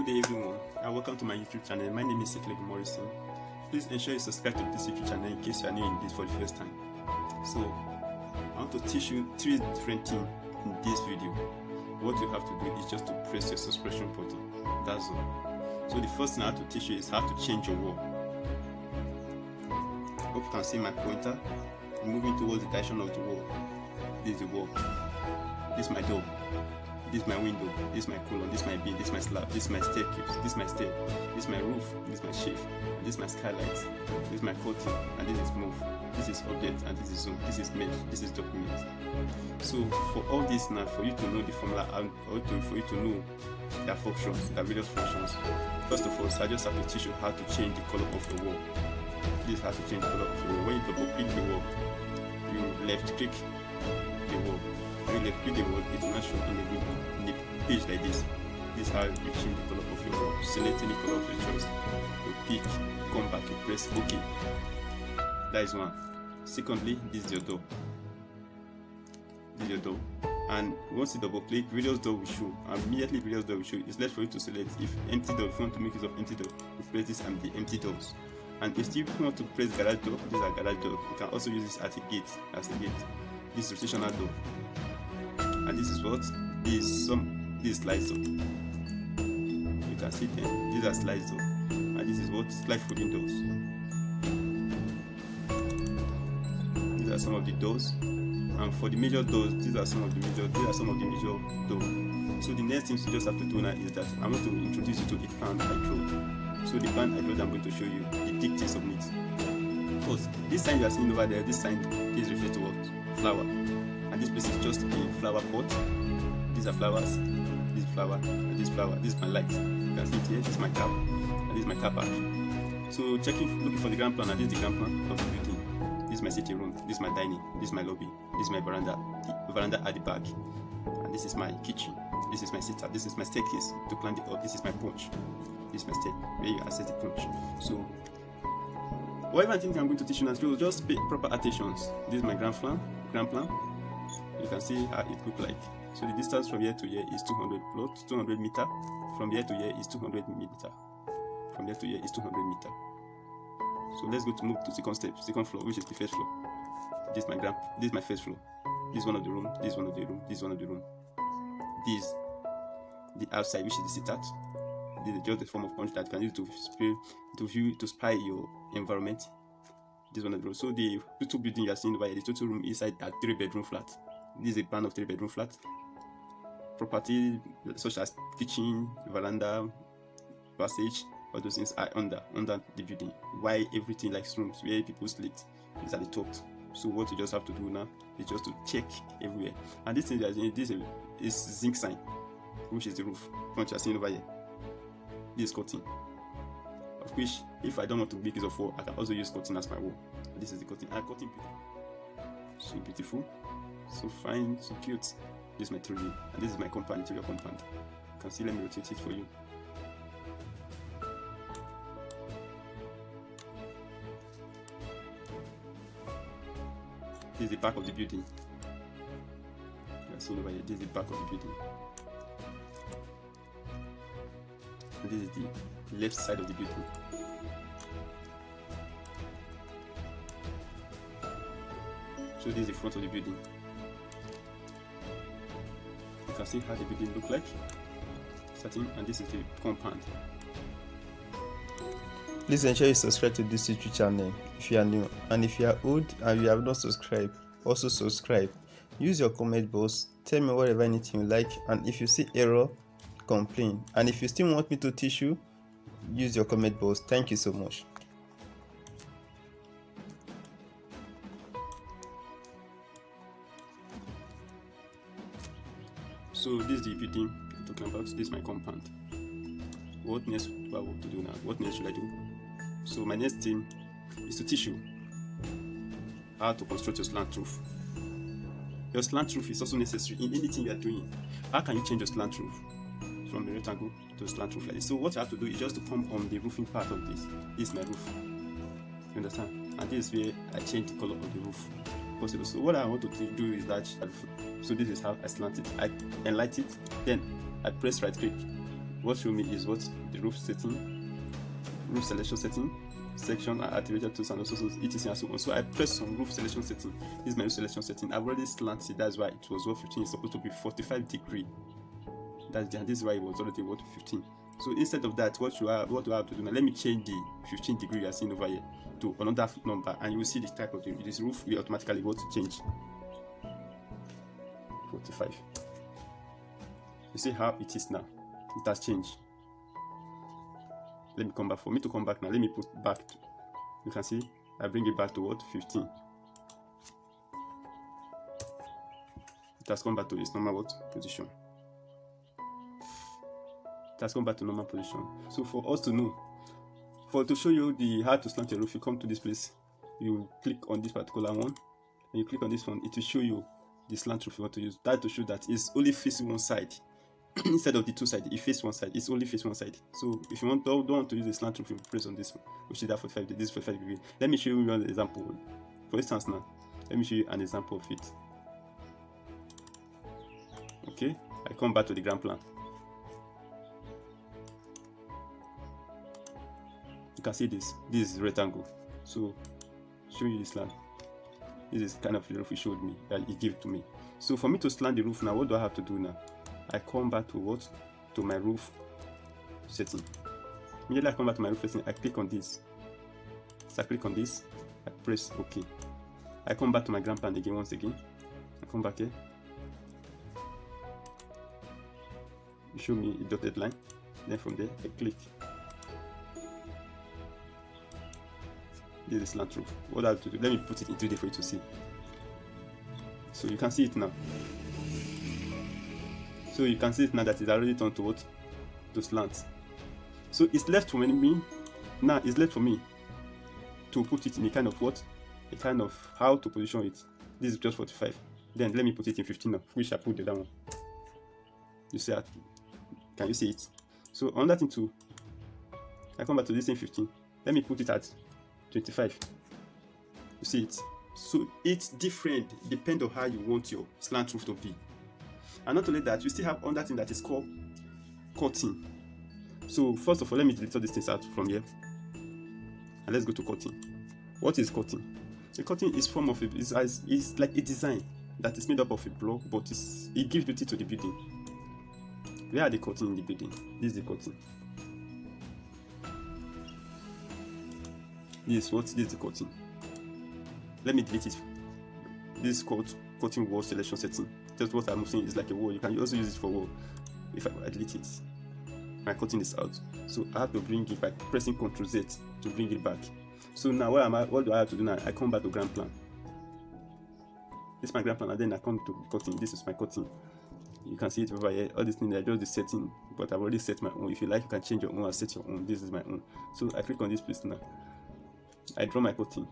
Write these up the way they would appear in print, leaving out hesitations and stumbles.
Good day everyone, and welcome to my YouTube channel. My name is Sekle Morrison. Please ensure you subscribe to this YouTube channel in case you are new in this for the first time. So, I want to teach you 3 different things in this video. What you have to do is just to press your subscription button. That's all. So the first thing I have to teach you is how to change your wall. Hope you can see my pointer moving towards the direction of the wall. This is the wall. This is my door. This is my window, this is my column, this is my beam, this is my slab, this is my staircase, this is my stair, this is my roof, this is my shelf, this is my skylight, this is my curtain, and this is move, this is object, and this is zone, this is mesh, this is document. So for all this now, for you to know the formula and for you to know their functions, their various functions, first of all, I just have to teach you how to change the color of the wall. This is how to change the color of the wall. When you double click the wall, you left click the wall. When you left click the wall, it will not show in the page like this. This is how you change the color of your wall. Select any color of your choice. You pick, come back, you press OK. That is one. Secondly, this is your door. This is your door. And once you double click, various door will show. And immediately various door will show. It's left for you to select. If empty door, if you want to make use of empty door, you press this and the empty doors. And if you want to press garage door, this is a garage door. You can also use this as a gate. This is rotational door. And this is what? This slides door. You can see them. These are slides door. And this is what? Slide folding doors. These are some of the doors. And for the major doors, these are some of the major doors. So the next thing you just have to do now is that I want to introduce you to a plan I drew. So the plan I drew, I'm going to show you the dictates of it. Because this sign you are seeing over there, this sign is referred to what? Flower. And this place is just a flower pot. These are flowers. This is flower. And this flower. This is my light. You can see it here. This is my cap. And this is my car park. So looking for the ground plan. And this is the ground plan of the building. This is my sitting room. This is my dining. This is my lobby. This is my veranda. The veranda at the back. And this is my kitchen. This is my setup. This is my staircase to climb up. This is my punch. This is my step where you access the punch. So whatever I think I'm going to teach you now, just pay proper attention. This is my ground plan. You can see how it looks like. So the distance from here to here is 200 meter. From here to here is 200 meter. From here to here is 200 meter. So let's move to second floor, which is the first floor. This is my first floor. This is one of the room. This is one of the room. This is one of the room. This is the outside, which is the sit-out. This is just a form of punch that you can use to spy your environment. This one of the room. So the two building you are seeing over here, the total room inside a 3-bedroom flat. This is a plan of 3-bedroom flat. Property such as kitchen, veranda, passage, all those things are under the building. Why everything like rooms where people sleep is at the top. So what you just have to do now is just to check everywhere. And this thing you are seeing, this is zinc sign, which is the roof. What you are seeing over here. This is curtain. Of which, if I don't want to make use of wall, I can also use curtain as my wall. This is the curtain. And curtain beautiful. So beautiful, so fine, so cute. This is my 3D, and this is my compound, interior compound. You can see, let me rotate it for you. This is the back of the building. You can see over here, this is the back of the building. And this is the left side of the building. So this is the front of the building. You can see how the building looks like. Starting, and this is the compound. Please ensure you subscribe to this YouTube channel if you are new, and if you are old and you have not subscribed, also subscribe. Use your comment box, tell me whatever anything you like, and if you see error, complain. And if you still want me to teach you, use your comment box. Thank you so much. So this is the building I'm talking about. This is my compound. What next do I want to do now? What next should I do? So my next thing is to teach you how to construct your slant roof. Your slant roof is also necessary in anything you are doing. How can you change your slant roof from a rectangle to a slant roof like this? So what you have to do is just to come on the roofing part of this. This is my roof. You understand? And this is where I change the color of the roof possible. So what I want to do is that, so this is how I slant it. I enlight it, then I press right click. what show me is what the roof setting, roof selection setting, section are activated tools and also etc and so on. So I press on roof selection setting. This is my roof selection setting. I've already slanted, that's why it was what 15 is supposed to be 45 degree. This is why it was already what 15. So instead of that, what do I have to do now? Let me change the 15 degree you are seeing over here to another number, and you will see the type of this roof will automatically go to change 45. You see how it is now? It has changed. Let me come back. For me to come back now, let me put back. You can see I bring it back to what 15. It has come back to its normal what position. It has come back to normal position. So for us to know, to show you the how to slant your roof, you come to this place, you click on this particular one, and you click on this one. It will show you the slant roof you want to use. That to show that it's only facing one side. Instead of the two sides, it faces one side. It's only facing one side. So if you don't want to use a slant roof, you press on this one, which is that 45 degrees. This is 45 degrees. Let me show you an example. For instance, now let me show you an example of it. Okay, I come back to the ground plan. You can see this is rectangle. So show you this slant. This is kind of the roof he showed me that he gave to me. So for me to slant the roof now, what do I have to do now? I come back to what? To my roof setting. Immediately I come back to my roof setting, I click on this. So I click on this, I press OK. I come back to my ground plan again once again. I come back here. You show me a dotted line. Then from there, I click. This is slant roof. What I have to do, let me put it in 3D for you to see. So you can see it now. So you can see it now that it's already turned to what? To slant. So it's left for me. Now it's left for me to put it in a kind of what? A kind of how to position it. This is just 45. Then let me put it in 15 now, which I put the other one. You see that? Can you see it? So on that thing too, I come back to this in 15. Let me put it at 25. You see it? So it's different depending on how you want your slant roof to be. And not only that, you still have another thing that is called cutting. So first of all, let me delete all these things out from here, and let's go to cutting. What is cutting? The cutting is form of it's like a design that is made up of a block, but it gives beauty to the building. Where are the cutting in the building? This is the cutting. This is the cutting. Let me delete it. This is called cutting wall selection setting. Just what I'm saying is like a wall. You can also use it for wall. If I delete it, my cutting is out. So I have to bring it by pressing Ctrl Z to bring it back. So now what do I have to do now? I come back to ground plan. This is my ground plan, and then I come to cutting. This is my cutting. You can see it over here. All these things are just the setting, but I've already set my own. If you like, you can change your own and set your own. This is my own. So I click on this place now. I draw my cutting.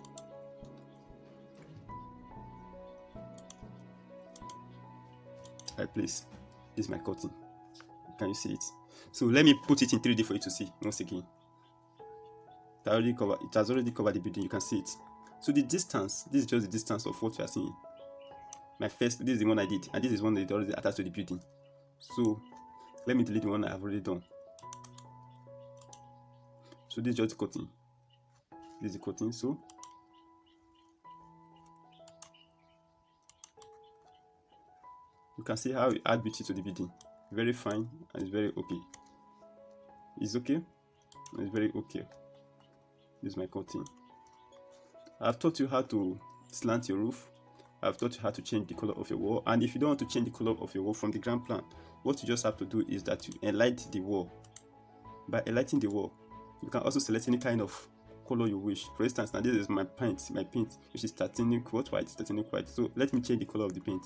I place. This is my cutting. Can you see it? So let me put it in 3D for you to see once again. It has already covered the building. You can see it. So the distance, this is just the distance of what you are seeing. This is the one I did, and this is one that is already attached to the building. So let me delete the one I have already done. So this is just the cutting. This is the cutting. So you can see how it adds beauty to the building. Very fine, and it's very okay. It's okay, and it's very okay. This is my cutting. I've taught you how to slant your roof. I've taught you how to change the color of your wall. And if you don't want to change the color of your wall from the ground plan, what you just have to do is that you enlighten the wall. By enlightening the wall, you can also select any kind of color you wish. For instance, now this is my paint, which is titanium white. So let me change the color of the paint.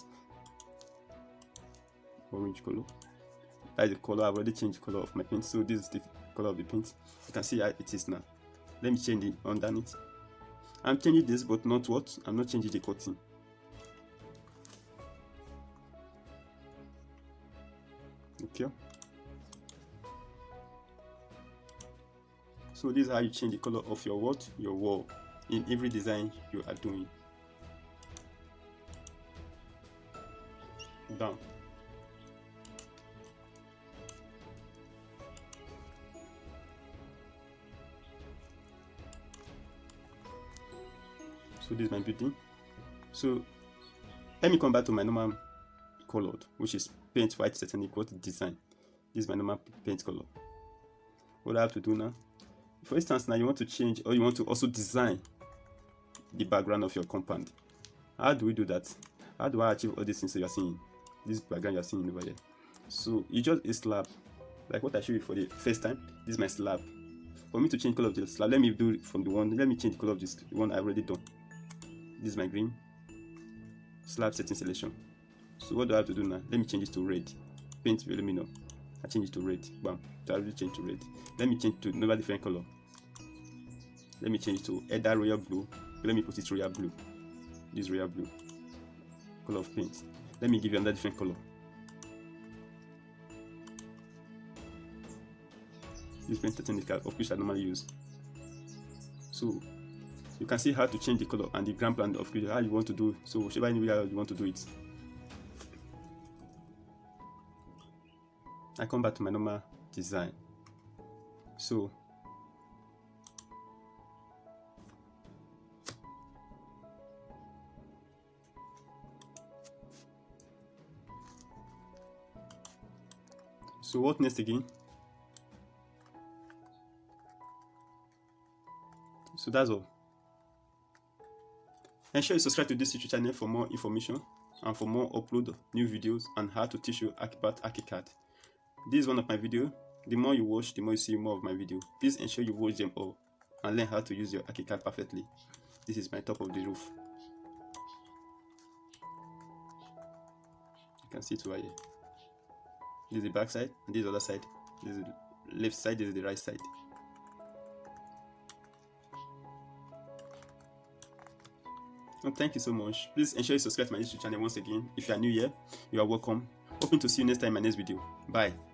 Orange color. That is the color. I've already changed the color of my paint. So this is the color of the paint. You can see how it is now. Let me change it underneath. I'm changing this, but not what? I'm not changing the cutting. Okay. So this is how you change the color of your what? Your wall in every design you are doing. Down. So this is my building. So let me come back to my normal color, which is paint white certain equal to design. This is my normal paint color. What I have to do now, for instance, now you want to change, or you want to also design the background of your compound. How do we do that? How do I achieve all these things that you are seeing? This background you are seeing over there. So you just a slab, like what I showed you for the first time. This is my slab. For me to change color of the slab, let me do it from the one. Let me change the color of this one I've already done. This is my green slab setting selection. So what do I have to do now? Let me change it to red. Paint will let me know. I change it to red. Bam. So I already change to red. Let me change to another different color. Let me change it to either royal blue. Let me put it royal blue. This royal blue. Color of paint. Let me give you another different color. This paint technique of which I normally use. So you can see how to change the color and the ground plan of how you want to do. So whichever way you want to do it. I come back to my normal design. So what next again? So that's all. Ensure you subscribe to this YouTube channel for more information and for more upload new videos and how to teach you about Archicad. This is one of my videos. The more you watch, the more you see more of my video. Please ensure you watch them all and learn how to use your Archicad perfectly. This is my top of the roof. You can see it over here. This is the back side, and this is the other side. This is the left side, this is the right side. Well, thank you so much. Please ensure you subscribe to my YouTube channel once again. If you are new here, you are welcome. Hoping to see you next time in my next video. Bye.